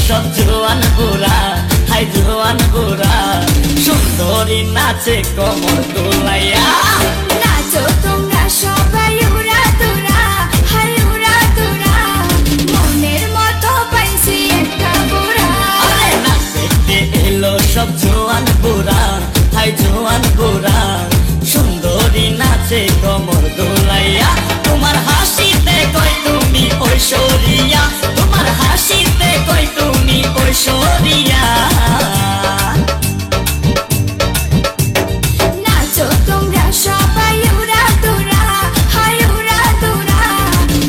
সব জোয়ান গোরা, হাই জোয়ান গোরা, সুন্দরী নাচে কমর দোলাইয়া। নাচো তোমরা সবাই উড়া দুরা, হাই উড়া দুরা, মনের মতো পাইছি একটা বুড়া। নাচ দেখতে এলো সব জোয়ান গোরা, হাই জোয়ান গোরা, সুন্দরী নাচে কমর দোলাইয়া। তোমার হাসিতে কই তুমি ঐশ্বরিয়া, তোমার হাসিতে কই তুমি ঐশ্বরিয়া। নাচো তোমরা সবাই উড়া দুরা, হাই উড়া দুরা,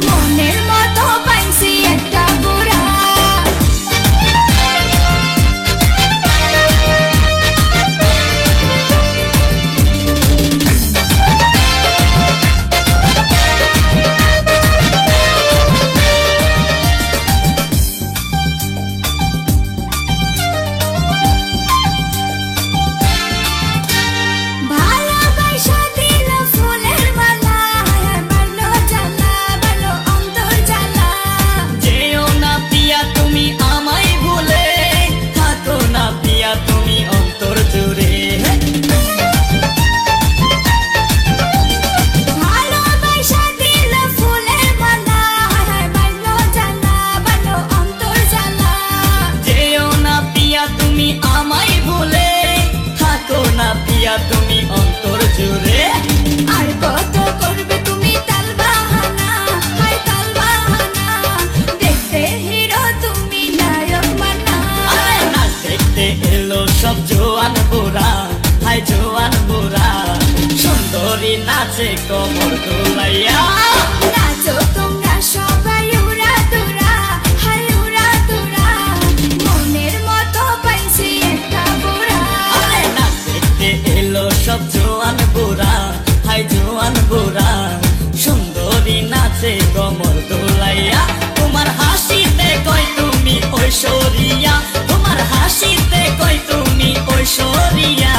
মনের মতো পাইছি একটা বুড়া। ভালোবাসা দিল ফুলের মালা, আর বাড়লো জ্বালা, বাড়লো অন্তর জ্বালা। যেও না পিয়া তুমি আমায় ভুলে, থাকো না পিয়া তুমি অন্তর জুড়ে। ভালোবাসা দিল ফুলের মালা, আর বাড়লো জ্বালা, বাড়লো অন্তর জ্বালা। যেও না পিয়া তুমি আমায় ভুলে, থাকো না পিয়া তুমি অন্তর জুড়ে। আর কত করবে তুমি তাল বাহানা, হাই তাল বাহানা, দেখতে হিরো তুমি নায়ক মানা। নাচ দেখতে এলো সব জোয়ান বুড়া, হাই জোয়ান বুড়া, সুন্দরী নাচে কমর দোলাইয়া। নাচো তোমরা সবাই উড়া দুরা, হাই উড়া দুরা, মনের মতো পাইছি একটা বুড়া। নাচ দেখতে এলো সব জোয়ান বুড়া, হাই জোয়ান বুড়া, সুন্দরী নাচে কমর দোলাইয়া। তোমার হাসিতে কই তুমি ঐশ্বরিয়া, তোমার হাসিতে কই তুমি ঐশ্বরিয়া।